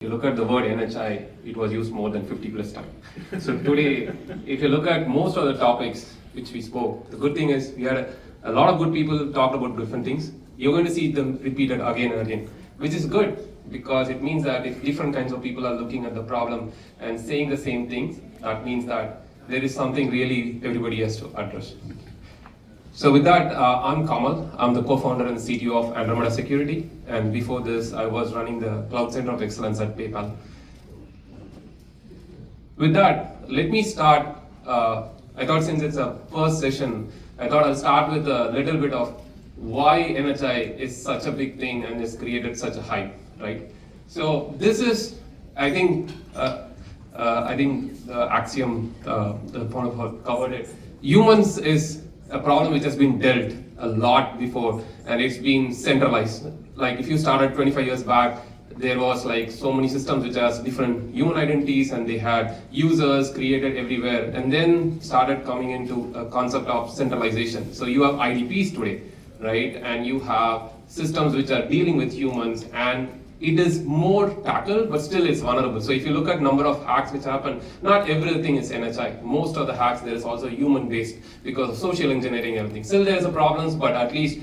you look at the word NHI, it was used more than 50 plus times. So today, if you look at most of the topics which we spoke, the good thing is we had a lot of good people talked about different things. You're going to see them repeated again and again, which is good because it means that if different kinds of people are looking at the problem and saying the same things, that means that there is something really everybody has to address. So with that, I'm Kamal. I'm the co-founder and CTO of Andromeda Security. And before this, I was running the Cloud Center of Excellence at PayPal. With that, let me start. I thought since it's a first session, I thought I'll start with a little bit of why NHI is such a big thing and has created such a hype, right? So this is, I think the axiom, the point of covered it. Humans is a problem which has been dealt a lot before, and it's been centralized. Like if you started 25 years back, there was like so many systems which has different human identities, and they had users created everywhere, and then started coming into a concept of centralization. So you have IDPs today, right? And you have systems which are dealing with humans, and it is more tackled, but still it's vulnerable. So if you look at number of hacks which happen, not everything is NHI. Most of the hacks, there is also human-based because of social engineering and everything. Still there's a problems, but at least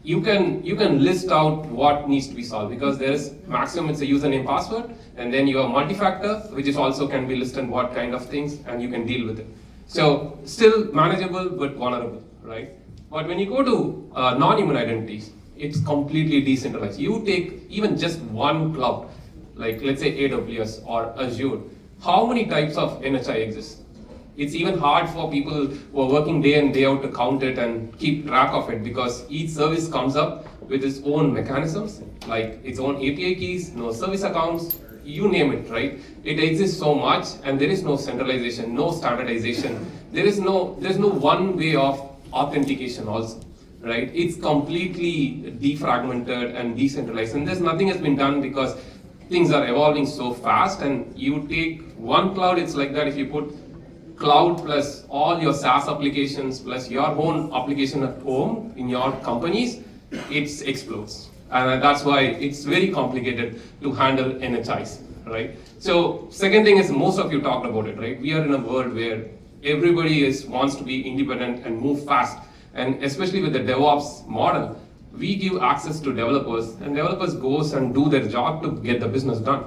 you can list out what needs to be solved, because there is maximum, it's a username password, and then you have multi-factor, which is also can be listed what kind of things, and you can deal with it. So still manageable, but vulnerable, right? But when you go to non-human identities, it's completely decentralized. You take even just one cloud, like let's say AWS or Azure, how many types of NHI exist? It's even hard for people who are working day in, day out to count it and keep track of it, because each service comes up with its own mechanisms, like its own API keys, no service accounts, you name it, right? It exists so much, and there is no centralization, no standardization. There's no one way of authentication also, right? It's completely defragmented and decentralized, and there's nothing has been done because things are evolving so fast. And you take one cloud, it's like that. If you put cloud plus all your SaaS applications plus your own application at home in your companies, it explodes. And that's why it's very complicated to handle NHIs, right? So second thing is, most of you talked about it, right? We are in a world where everybody wants to be independent and move fast. And especially with the DevOps model, we give access to developers, and developers goes and do their job to get the business done.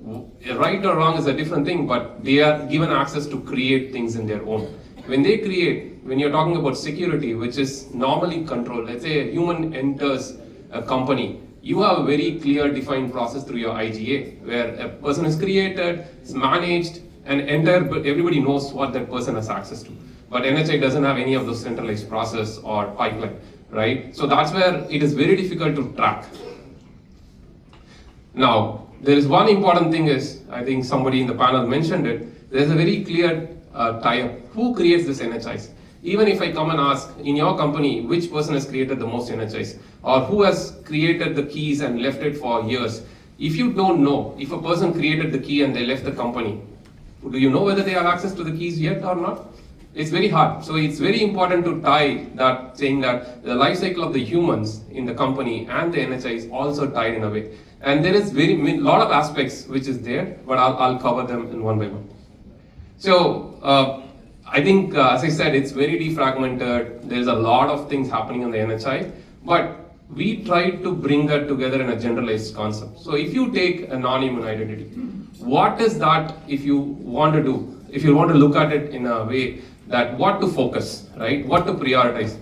Right or wrong is a different thing, but they are given access to create things in their own. When they create, when you're talking about security, which is normally controlled, let's say a human enters a company, you have a very clear defined process through your IGA, where a person is created, is managed, and everybody knows what that person has access to. But NHI doesn't have any of those centralized process or pipeline, right? So that's where it is very difficult to track. Now, there is one important thing is, I think somebody in the panel mentioned it, there's a very clear tie-up. Who creates this NHIs? Even if I come and ask, in your company, which person has created the most NHIs? Or who has created the keys and left it for years? If you don't know, if a person created the key and they left the company, do you know whether they have access to the keys yet or not? It's very hard. So it's very important to tie that, saying that the life cycle of the humans in the company and the NHI is also tied in a way. And there is lot of aspects which is there, but I'll cover them in one by one. So I think, as I said, it's very defragmented. There's a lot of things happening in the NHI, but we tried to bring that together in a generalized concept. So if you take a non-human identity, what is that if you want to do? If you want to look at it in a way that what to focus, right? What to prioritize.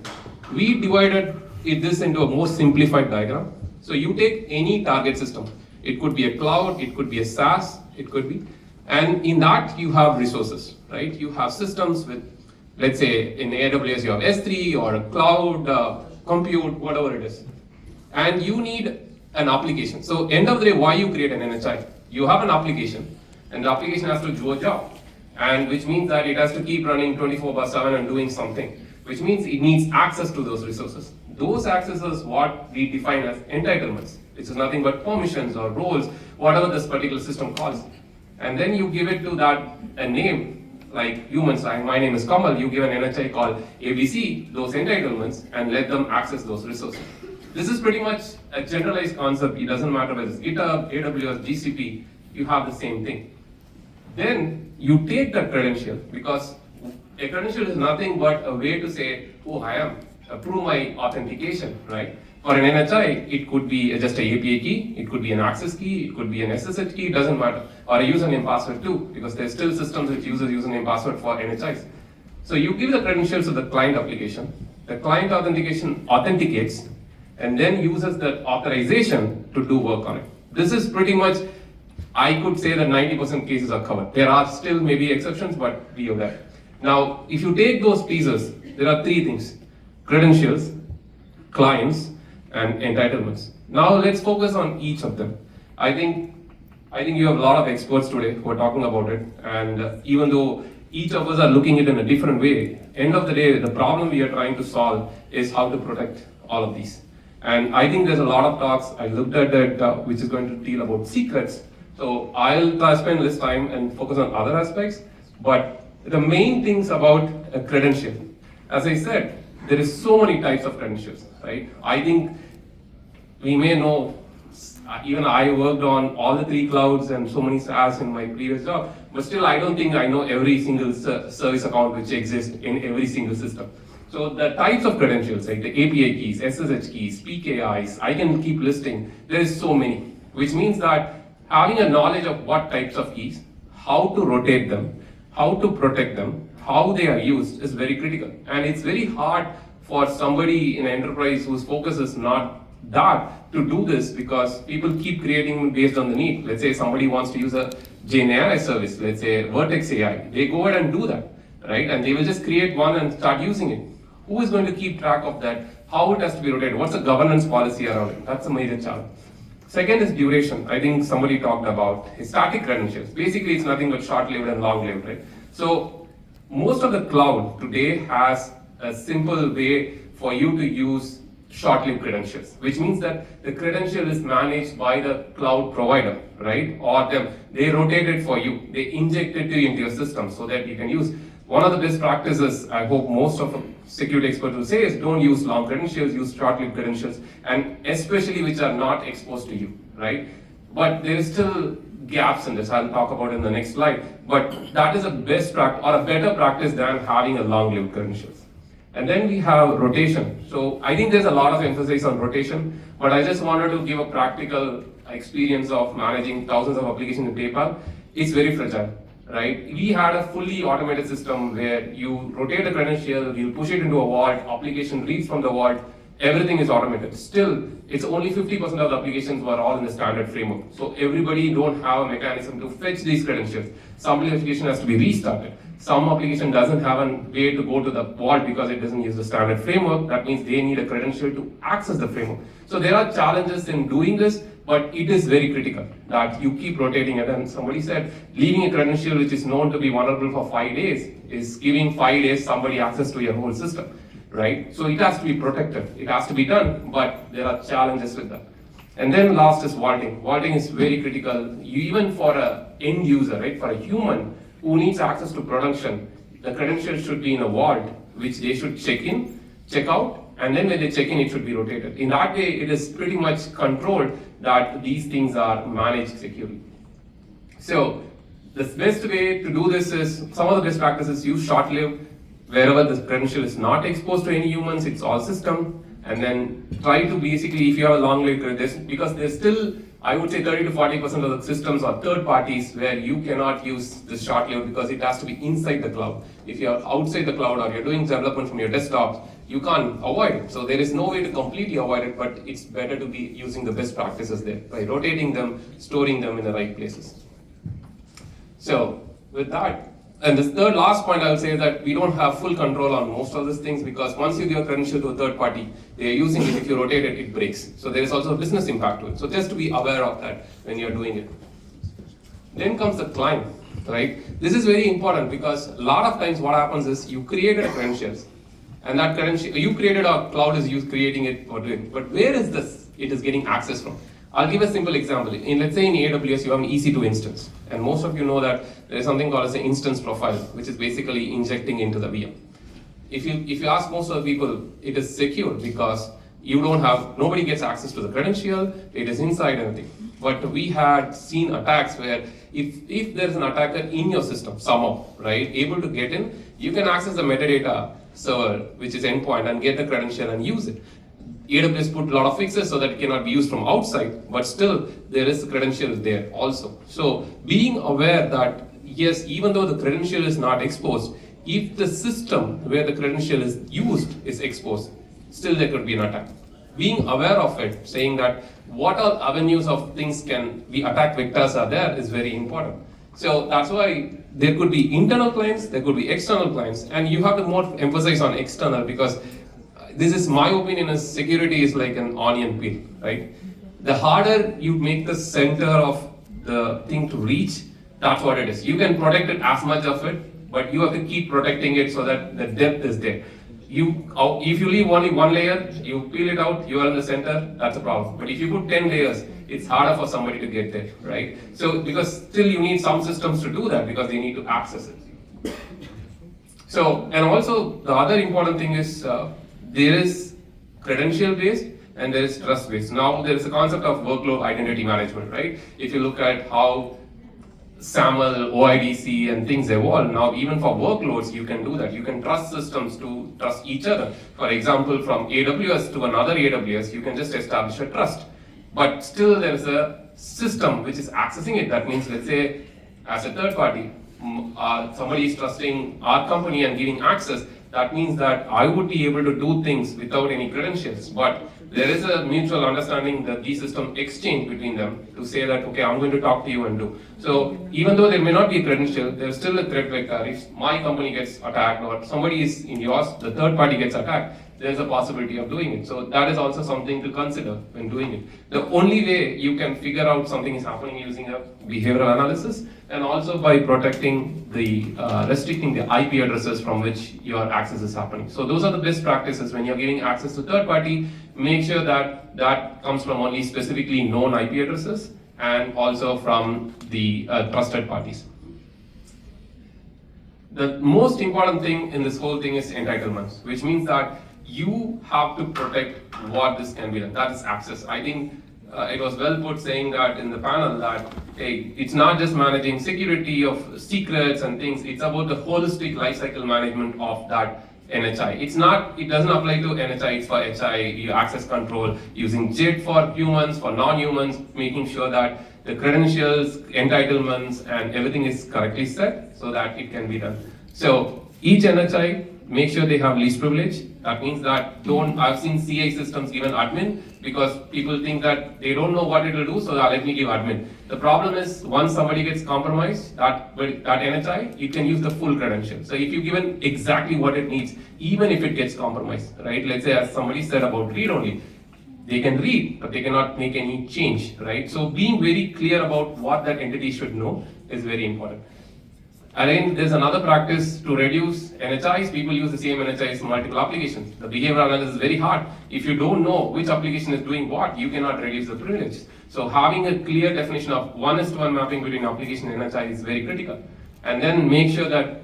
We divided this into a more simplified diagram. So you take any target system. It could be a cloud, it could be a SaaS, it could be. And in that you have resources, right? You have systems with, let's say in AWS you have S3 or a cloud, compute, whatever it is. And you need an application. So end of the day, why you create an NHI? You have an application, and the application has to do a job. And which means that it has to keep running 24/7 and doing something, which means it needs access to those resources. Those accesses what we define as entitlements, which is nothing but permissions or roles, whatever this particular system calls. And then you give it to that a name, like humans, like my name is Kamal, you give an NHI called ABC, those entitlements, and let them access those resources. This is pretty much a generalized concept. It doesn't matter whether it's GitHub, AWS, GCP, you have the same thing. Then you take that credential, because a credential is nothing but a way to say who I am, prove my authentication, right? For an NHI, it could be just a API key, it could be an access key, it could be an SSH key, it doesn't matter. Or a username password too, because there's still systems which use a username password for NHIs. So you give the credentials to the client application, the client authentication authenticates, and then uses the authorization to do work on it. This is pretty much, I could say that 90% cases are covered. There are still maybe exceptions, but we have that. Now, if you take those pieces, there are three things: credentials, clients, and entitlements. Now let's focus on each of them. I think you have a lot of experts today who are talking about it, and even though each of us are looking at it in a different way, end of the day, the problem we are trying to solve is how to protect all of these. And I think there's a lot of talks, I looked at that, which is going to deal about secrets. So I'll spend less time and focus on other aspects, but the main things about a credential, as I said, there is so many types of credentials, right? I think we may know, even I worked on all the 3 clouds and so many SaaS in my previous job, but still I don't think I know every single service account which exists in every single system. So the types of credentials, like the API keys, SSH keys, PKIs, I can keep listing, there is so many, which means that having a knowledge of what types of keys, how to rotate them, how to protect them, how they are used is very critical. And it's very hard for somebody in an enterprise whose focus is not that to do this, because people keep creating based on the need. Let's say somebody wants to use a GenAI service, let's say Vertex AI, they go ahead and do that, right? And they will just create one and start using it. Who is going to keep track of that? How it has to be rotated? What's the governance policy around it? That's a major challenge. Second is duration. I think somebody talked about static credentials. Basically, it's nothing but short-lived and long-lived, right? So most of the cloud today has a simple way for you to use short-lived credentials, which means that the credential is managed by the cloud provider, right? Or them. They rotate it for you. They inject it into your system so that you can use. One of the best practices, I hope most of security experts will say, is don't use long credentials, use short-lived credentials, and especially which are not exposed to you, right? But there is still gaps in this, I'll talk about in the next slide, but that is a best practice or a better practice than having a long-lived credentials. And then we have rotation. So I think there's a lot of emphasis on rotation, but I just wanted to give a practical experience of managing thousands of applications in PayPal. It's very fragile, right? We had a fully automated system where you rotate a credential, you push it into a vault, application reads from the vault, everything is automated. Still, it's only 50% of the applications were all in the standard framework. So everybody don't have a mechanism to fetch these credentials. Some application has to be restarted. Some application doesn't have a way to go to the vault because it doesn't use the standard framework. That means they need a credential to access the framework. So there are challenges in doing this, but it is very critical that you keep rotating it. And somebody said, leaving a credential which is known to be vulnerable for 5 days is giving 5 days somebody access to your whole system, right? So it has to be protected. It has to be done, but there are challenges with that. And then last is vaulting. Vaulting is very critical, even for an end user, right? For a human who needs access to production, the credentials should be in a vault, which they should check in, check out, and then when they check in, it should be rotated. In that way, it is pretty much controlled that these things are managed securely. So the best way to do this is, some of the best practices, use short-lived, wherever the credential is not exposed to any humans, it's all system, and then try to basically, if you have a long-lived credential, because there's still, I would say 30 to 40% of the systems are third parties where you cannot use this short-lived because it has to be inside the cloud. If you're outside the cloud or you're doing development from your desktop, you can't avoid it. So there is no way to completely avoid it, but it's better to be using the best practices there by rotating them, storing them in the right places. So with that, and this third last point I'll say that we don't have full control on most of these things, because once you give a credential to a third party, they are using it. If you rotate it, it breaks. So there is also a business impact to it. So just to be aware of that when you're doing it. Then comes the client, right? This is very important because a lot of times what happens is you created a credentials, and that credential, you created a cloud is used creating it for doing. But where is this? It is getting access from. I'll give a simple example. Let's say in AWS you have an EC2 instance, and most of you know that there is something called as an instance profile, which is basically injecting into the VM. If you ask most of the people, it is secure because nobody gets access to the credential, it is inside everything. But we had seen attacks where if there's an attacker in your system somehow, right, able to get in, you can access the metadata server, which is endpoint, and get the credential and use it. AWS put a lot of fixes so that it cannot be used from outside, but still there is the credential there also. So being aware that yes, even though the credential is not exposed, if the system where the credential is used is exposed, still there could be an attack. Being aware of it, saying that what all avenues of things can be attack vectors are there is very important. So that's why there could be internal clients, there could be external clients, and you have to more emphasize on external, because this is my opinion, is security is like an onion peel, right? The harder you make the center of the thing to reach, that's what it is. You can protect it as much of it, but you have to keep protecting it so that the depth is there. If you leave only one layer, you peel it out, you are in the center, that's a problem. But if you put 10 layers, it's harder for somebody to get there, right? So, because still you need some systems to do that, because they need to access it. So, and also the other important thing is, there is credential based and there is trust based. Now there is a concept of workload identity management, right? If you look at how SAML, OIDC and things evolve, now even for workloads you can do that. You can trust systems to trust each other. For example, from AWS to another AWS, you can just establish a trust. But still there is a system which is accessing it. That means, let's say, as a third party, somebody is trusting our company and giving access. That means that I would be able to do things without any credentials, but there is a mutual understanding that these systems exchange between them to say that, okay, I'm going to talk to you and do. So even though there may not be a credential, there's still a threat vector. If my company gets attacked or somebody is in yours, the third party gets attacked, there's a possibility of doing it. So that is also something to consider when doing it. The only way you can figure out something is happening using a behavioral analysis, and also by protecting the, restricting the IP addresses from which your access is happening. So those are the best practices when you're giving access to third party. Make sure that that comes from only specifically known IP addresses and also from the trusted parties. The most important thing in this whole thing is entitlements, which means that you have to protect what this can be done. That is access. I think it was well put saying that in the panel that, hey, it's not just managing security of secrets and things, it's about the holistic lifecycle management of that NHI. It's not, it doesn't apply to NHI, it's for HI, access control, using JIT for humans, for non-humans, making sure that the credentials, entitlements, and everything is correctly set so that it can be done. So each NHI, make sure they have least privilege. That means that I've seen CI systems given admin because people think that they don't know what it will do, so let me give admin. The problem is once somebody gets compromised, that NHI, you can use the full credential. So if you've given exactly what it needs, even if it gets compromised, right? Let's say as somebody said about read only, they can read, but they cannot make any change, right? So being very clear about what that entity should know is very important. Again, there's another practice to reduce NHIs. People use the same NHIs in multiple applications. The behavioral analysis is very hard. If you don't know which application is doing what, you cannot reduce the privilege. So having a clear definition of 1:1 mapping between application and NHI is very critical. And then make sure that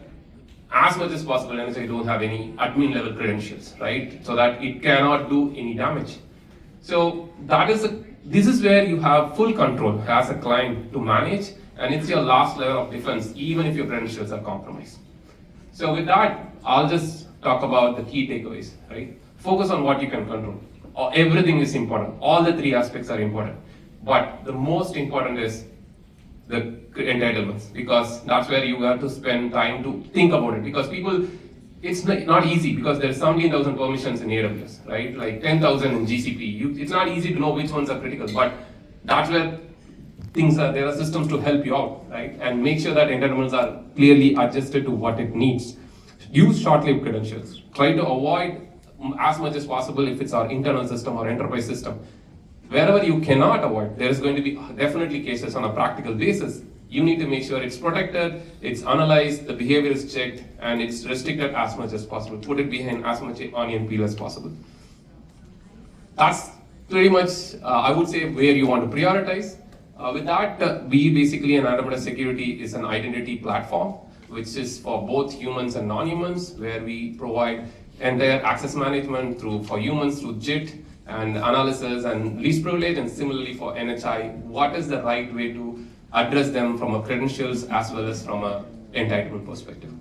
as much as possible, NHI don't have any admin level credentials, right? So that it cannot do any damage. So this is where you have full control as a client to manage, and it's your last level of defense, even if your credentials are compromised. So with that, I'll just talk about the key takeaways, right? Focus on what you can control. Everything is important. All the three aspects are important. But the most important is the entitlements, because that's where you have to spend time to think about it. Because people, it's not easy, because there's 17,000 permissions in AWS, right? Like 10,000 in GCP. It's not easy to know which ones are critical, but that's where there are systems to help you out, right? And make sure that entitlements are clearly adjusted to what it needs. Use short-lived credentials. Try to avoid as much as possible if it's our internal system or enterprise system. Wherever you cannot avoid, there is going to be definitely cases on a practical basis. You need to make sure it's protected, it's analyzed, the behavior is checked, and it's restricted as much as possible. Put it behind as much onion peel as possible. That's pretty much, I would say, where you want to prioritize. With that, we basically, in Andromeda Security, is an identity platform, which is for both humans and non-humans, where we provide entire access management for humans through JIT, and analysis and least privilege, and similarly for NHI, what is the right way to address them from a credentials as well as from a entitlement perspective?